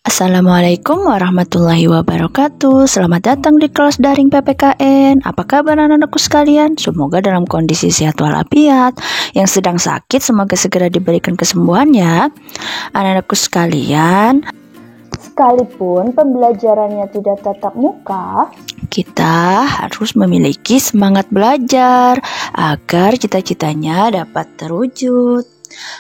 Assalamualaikum warahmatullahi wabarakatuh. Selamat datang di kelas daring PPKN. Apa kabar anak-anakku sekalian? Semoga dalam kondisi sehat walafiat. Yang sedang sakit semoga segera diberikan kesembuhan ya. Anak-anakku sekalian, sekalipun pembelajarannya tidak tatap muka, kita harus memiliki semangat belajar agar cita-citanya dapat terwujud.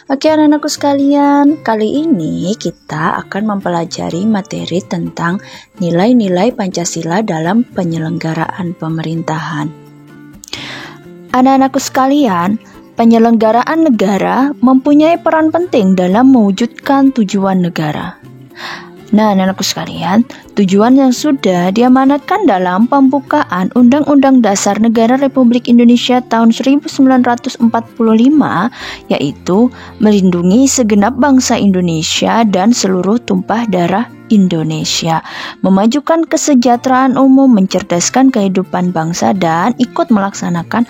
Oke anak-anakku sekalian, kali ini kita akan mempelajari materi tentang nilai-nilai Pancasila dalam penyelenggaraan pemerintahan. Anak-anakku sekalian, penyelenggaraan negara mempunyai peran penting dalam mewujudkan tujuan negara. Nah, anak-anakku sekalian, tujuan yang sudah diamanatkan dalam pembukaan Undang-Undang Dasar Negara Republik Indonesia tahun 1945 yaitu melindungi segenap bangsa Indonesia dan seluruh tumpah darah Indonesia, memajukan kesejahteraan umum, mencerdaskan kehidupan bangsa dan ikut melaksanakan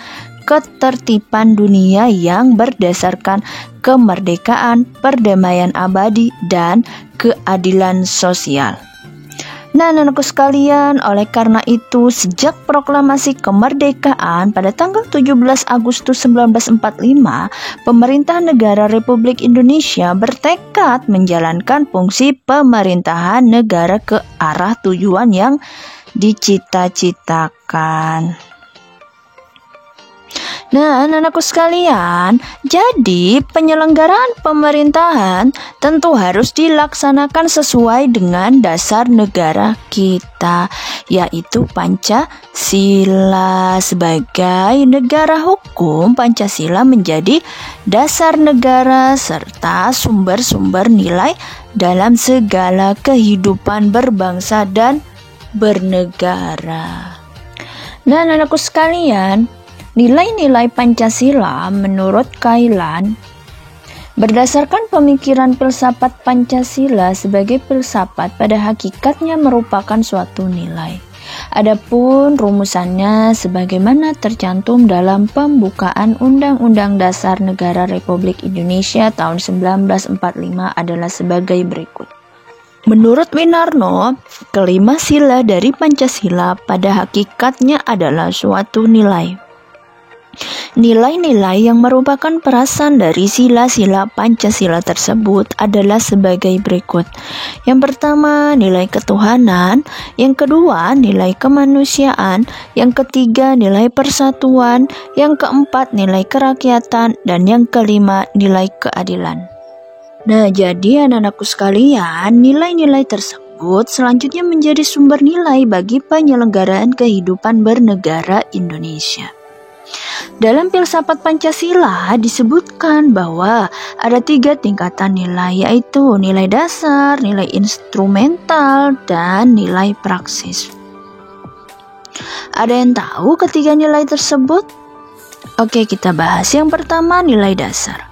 ketertiban dunia yang berdasarkan kemerdekaan, perdamaian abadi, dan keadilan sosial. Nah, anak-anakku sekalian, oleh karena itu, sejak proklamasi kemerdekaan pada tanggal 17 Agustus 1945, pemerintah negara Republik Indonesia bertekad menjalankan fungsi pemerintahan negara ke arah tujuan yang dicita-citakan. Nah, anak-anakku sekalian, jadi penyelenggaraan pemerintahan tentu harus dilaksanakan sesuai dengan dasar negara kita, yaitu Pancasila. Sebagai negara hukum, Pancasila menjadi dasar negara serta sumber-sumber nilai dalam segala kehidupan berbangsa dan bernegara. Nah, anak-anakku sekalian, nilai-nilai Pancasila menurut Kailan berdasarkan pemikiran filsafat Pancasila sebagai filsafat pada hakikatnya merupakan suatu nilai. Adapun rumusannya sebagaimana tercantum dalam pembukaan Undang-Undang Dasar Negara Republik Indonesia tahun 1945 adalah sebagai berikut. Menurut Winarno, kelima sila dari Pancasila pada hakikatnya adalah suatu nilai. Nilai-nilai yang merupakan perasan dari sila-sila Pancasila tersebut adalah sebagai berikut. Yang pertama, nilai ketuhanan. Yang kedua, nilai kemanusiaan. Yang ketiga, nilai persatuan. Yang keempat, nilai kerakyatan. Dan yang kelima, nilai keadilan. Nah, jadi anak-anakku sekalian, nilai-nilai tersebut selanjutnya menjadi sumber nilai bagi penyelenggaraan kehidupan bernegara Indonesia. Dalam filsafat Pancasila disebutkan bahwa ada 3 tingkatan nilai, yaitu nilai dasar, nilai instrumental, dan nilai praksis. Ada yang tahu ketiga nilai tersebut? Oke, kita bahas. Yang pertama, nilai dasar.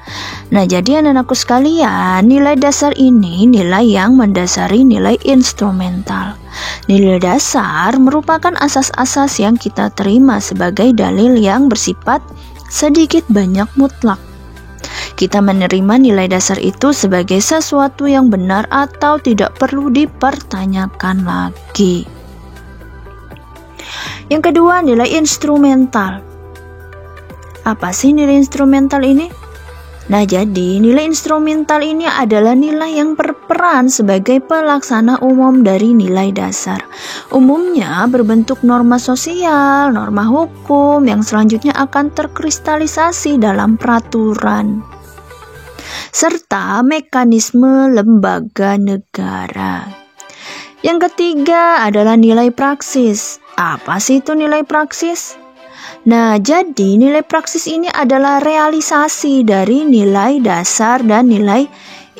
Nah, jadi anak-anakku sekalian, nilai dasar ini nilai yang mendasari nilai instrumental. Nilai dasar merupakan asas-asas yang kita terima sebagai dalil yang bersifat sedikit banyak mutlak. Kita menerima nilai dasar itu sebagai sesuatu yang benar atau tidak perlu dipertanyakan lagi. Yang kedua, nilai instrumental. Apa sih nilai instrumental ini? Nah, jadi nilai instrumental ini adalah nilai yang berperan sebagai pelaksana umum dari nilai dasar. Umumnya berbentuk norma sosial, norma hukum yang selanjutnya akan terkristalisasi dalam peraturan, serta mekanisme lembaga negara. Yang ketiga adalah nilai praksis. Apa sih itu nilai praksis? Nah, jadi nilai praksis ini adalah realisasi dari nilai dasar dan nilai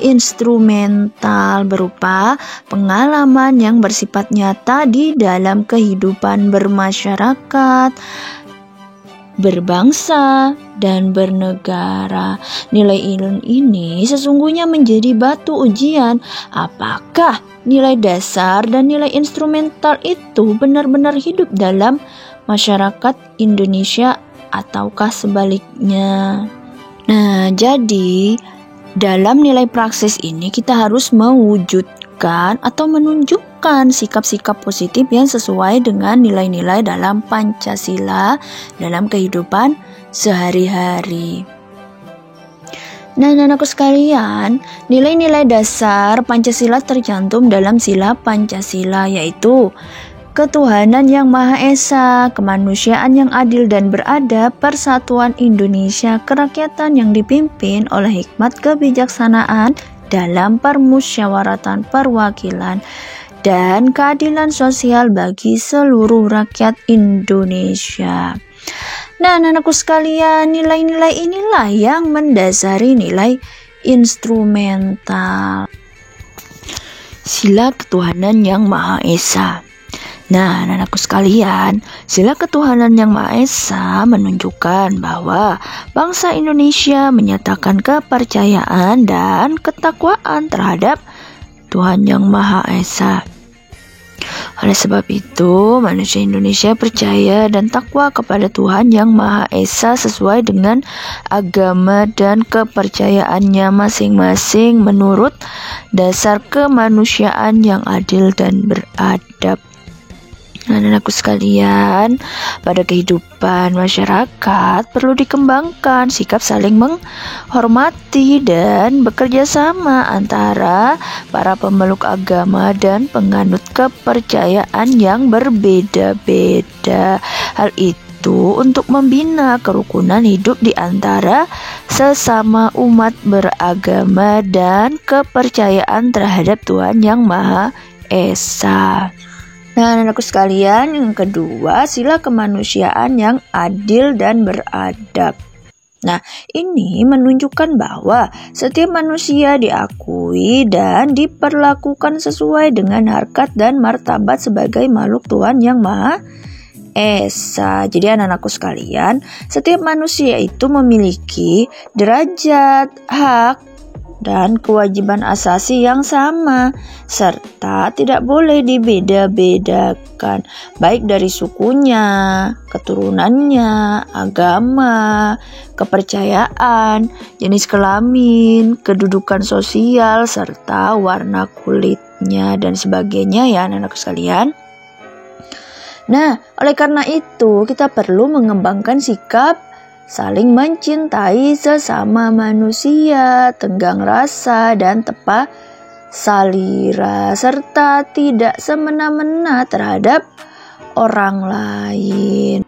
instrumental berupa pengalaman yang bersifat nyata di dalam kehidupan bermasyarakat, berbangsa, dan bernegara. Nilai ini sesungguhnya menjadi batu ujian apakah nilai dasar dan nilai instrumental itu benar-benar hidup dalam masyarakat Indonesia ataukah sebaliknya. Nah, jadi dalam nilai praksis ini kita harus mewujudkan memberikan atau menunjukkan sikap-sikap positif yang sesuai dengan nilai-nilai dalam Pancasila dalam kehidupan sehari-hari. Nah, anak-anakku sekalian, nilai-nilai dasar Pancasila tercantum dalam sila Pancasila, yaitu ketuhanan yang Maha Esa, kemanusiaan yang adil dan beradab, persatuan Indonesia, kerakyatan yang dipimpin oleh hikmat kebijaksanaan dalam permusyawaratan perwakilan, dan keadilan sosial bagi seluruh rakyat Indonesia. Nah, anak-anakku sekalian, nilai-nilai inilah yang mendasari nilai instrumental sila ketuhanan yang Maha Esa. Nah, anak-anakku sekalian, sila ketuhanan yang Maha Esa menunjukkan bahwa bangsa Indonesia menyatakan kepercayaan dan ketakwaan terhadap Tuhan yang Maha Esa. Oleh sebab itu, manusia Indonesia percaya dan takwa kepada Tuhan yang Maha Esa sesuai dengan agama dan kepercayaannya masing-masing menurut dasar kemanusiaan yang adil dan beradab. Anak-anakku sekalian, pada kehidupan masyarakat perlu dikembangkan sikap saling menghormati dan bekerja sama antara para pemeluk agama dan penganut kepercayaan yang berbeda-beda. Hal itu untuk membina kerukunan hidup di antara sesama umat beragama dan kepercayaan terhadap Tuhan yang Maha Esa. Nah, anak-anakku sekalian, yang kedua, sila kemanusiaan yang adil dan beradab. Nah, ini menunjukkan bahwa setiap manusia diakui dan diperlakukan sesuai dengan harkat dan martabat sebagai makhluk Tuhan yang Maha Esa. Jadi anak-anakku sekalian, setiap manusia itu memiliki derajat, hak, dan kewajiban asasi yang sama, serta tidak boleh dibeda-bedakan, baik dari sukunya, keturunannya, agama, kepercayaan, jenis kelamin, kedudukan sosial, serta warna kulitnya, dan sebagainya ya anak-anak sekalian. Nah, oleh karena itu kita perlu mengembangkan sikap saling mencintai sesama manusia, tenggang rasa dan tepat salira, serta tidak semena-mena terhadap orang lain.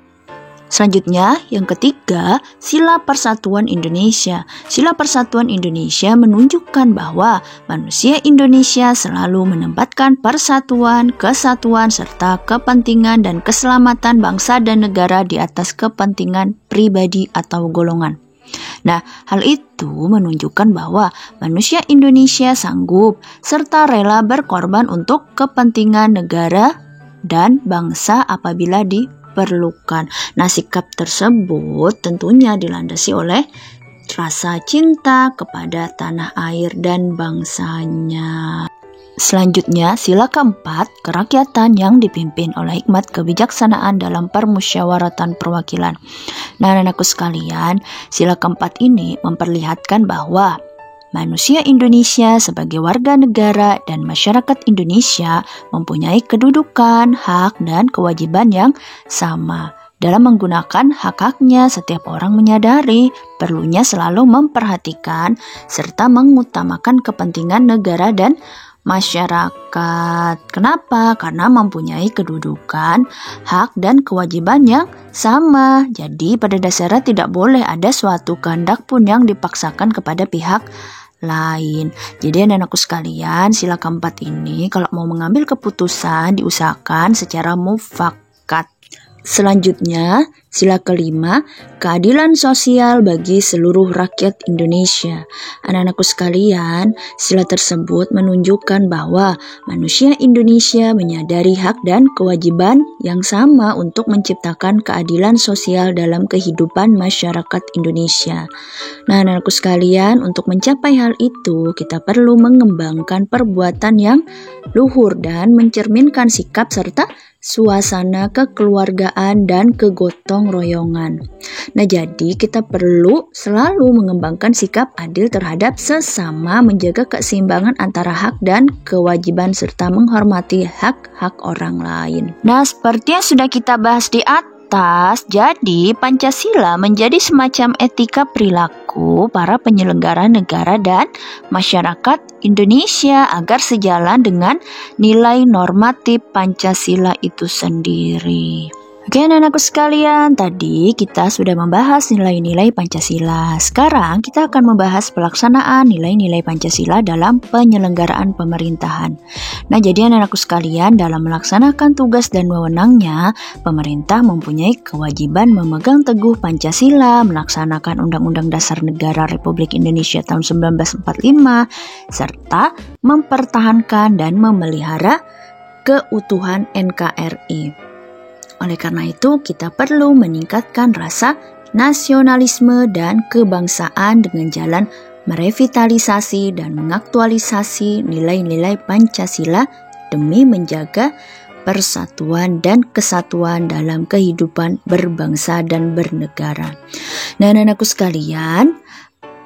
Selanjutnya, yang ketiga, sila persatuan Indonesia. Sila persatuan Indonesia menunjukkan bahwa manusia Indonesia selalu menempatkan persatuan, kesatuan, serta kepentingan dan keselamatan bangsa dan negara di atas kepentingan pribadi atau golongan. Nah, hal itu menunjukkan bahwa manusia Indonesia sanggup serta rela berkorban untuk kepentingan negara dan bangsa apabila diperlukan. Nah, sikap tersebut tentunya dilandasi oleh rasa cinta kepada tanah air dan bangsanya. Selanjutnya, sila keempat, kerakyatan yang dipimpin oleh hikmat kebijaksanaan dalam permusyawaratan perwakilan. Nah, anakku sekalian, sila keempat ini memperlihatkan bahwa manusia Indonesia sebagai warga negara dan masyarakat Indonesia mempunyai kedudukan, hak, dan kewajiban yang sama. Dalam menggunakan hak-haknya, setiap orang menyadari perlunya selalu memperhatikan serta mengutamakan kepentingan negara dan masyarakat. Kenapa? Karena mempunyai kedudukan, hak, dan kewajiban yang sama. Jadi pada dasarnya tidak boleh ada suatu kehendak pun yang dipaksakan kepada pihak lain. Jadi anak-anakku sekalian, sila keempat ini kalau mau mengambil keputusan diusahakan secara mufakat. Selanjutnya, sila kelima, keadilan sosial bagi seluruh rakyat Indonesia. Anak-anakku sekalian, sila tersebut menunjukkan bahwa manusia Indonesia menyadari hak dan kewajiban yang sama untuk menciptakan keadilan sosial dalam kehidupan masyarakat Indonesia. Nah, anak-anakku sekalian, untuk mencapai hal itu, kita perlu mengembangkan perbuatan yang luhur dan mencerminkan sikap serta suasana kekeluargaan dan kegotong gotong royongan. Nah, jadi kita perlu selalu mengembangkan sikap adil terhadap sesama, menjaga keseimbangan antara hak dan kewajiban, serta menghormati hak-hak orang lain. Nah, seperti yang sudah kita bahas di atas, jadi Pancasila menjadi semacam etika perilaku para penyelenggara negara dan masyarakat Indonesia agar sejalan dengan nilai normatif Pancasila itu sendiri. Oke, anak-anakku sekalian, tadi kita sudah membahas nilai-nilai Pancasila. Sekarang kita akan membahas pelaksanaan nilai-nilai Pancasila dalam penyelenggaraan pemerintahan. Nah, jadi anak-anakku sekalian, dalam melaksanakan tugas dan wewenangnya, pemerintah mempunyai kewajiban memegang teguh Pancasila, melaksanakan Undang-Undang Dasar Negara Republik Indonesia tahun 1945, serta mempertahankan dan memelihara keutuhan NKRI. Oleh karena itu, kita perlu meningkatkan rasa nasionalisme dan kebangsaan dengan jalan merevitalisasi dan mengaktualisasi nilai-nilai Pancasila demi menjaga persatuan dan kesatuan dalam kehidupan berbangsa dan bernegara. Nah, anak-anakku sekalian,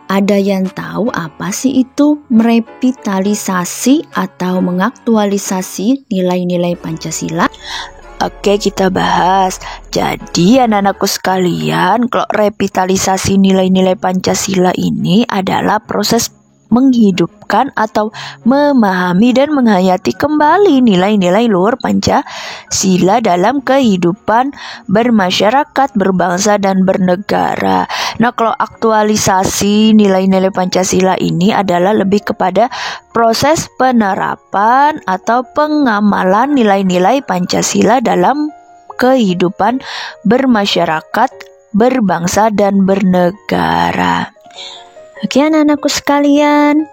ada yang tahu apa sih itu merevitalisasi atau mengaktualisasi nilai-nilai Pancasila? Oke, kita bahas. Jadi anak-anakku sekalian, kalau revitalisasi nilai-nilai Pancasila ini adalah proses menghidupkan atau memahami dan menghayati kembali nilai-nilai luhur Pancasila dalam kehidupan bermasyarakat, berbangsa, dan bernegara. Nah, kalau aktualisasi nilai-nilai Pancasila ini adalah lebih kepada proses penerapan atau pengamalan nilai-nilai Pancasila dalam kehidupan bermasyarakat, berbangsa, dan bernegara. Oke, anak-anakku sekalian,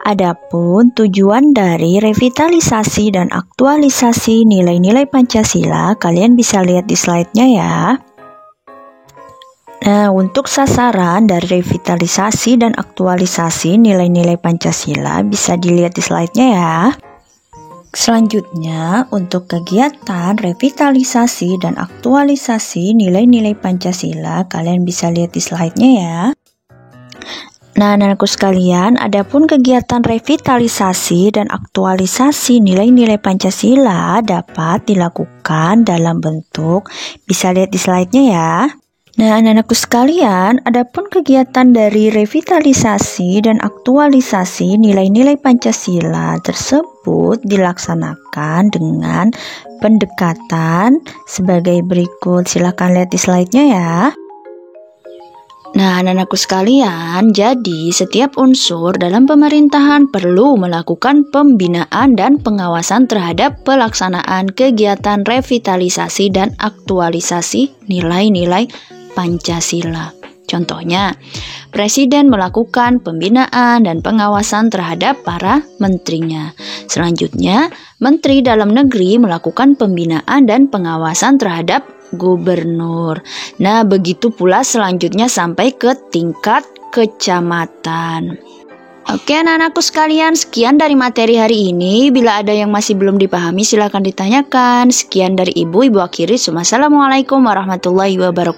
adapun tujuan dari revitalisasi dan aktualisasi nilai-nilai Pancasila, kalian bisa lihat di slide-nya ya. Nah, untuk sasaran dari revitalisasi dan aktualisasi nilai-nilai Pancasila bisa dilihat di slide-nya ya. Selanjutnya, untuk kegiatan revitalisasi dan aktualisasi nilai-nilai Pancasila, kalian bisa lihat di slide-nya ya. Nah, anak-anakku sekalian, adapun kegiatan revitalisasi dan aktualisasi nilai-nilai Pancasila dapat dilakukan dalam bentuk, bisa lihat di slide-nya ya. Nah, anak-anakku sekalian, adapun kegiatan dari revitalisasi dan aktualisasi nilai-nilai Pancasila tersebut dilaksanakan dengan pendekatan sebagai berikut. Silakan lihat di slide-nya ya. Nah, anak-anakku sekalian, jadi setiap unsur dalam pemerintahan perlu melakukan pembinaan dan pengawasan terhadap pelaksanaan kegiatan revitalisasi dan aktualisasi nilai-nilai Pancasila. Contohnya, Presiden melakukan pembinaan dan pengawasan terhadap para menterinya. Selanjutnya, Menteri Dalam Negeri melakukan pembinaan dan pengawasan terhadap gubernur. Nah, begitu pula selanjutnya sampai ke tingkat kecamatan. Oke, anak-anakku sekalian, sekian dari materi hari ini. Bila ada yang masih belum dipahami, silakan ditanyakan. Sekian dari Ibu akhiri. Wassalamualaikum warahmatullahi wabarakatuh.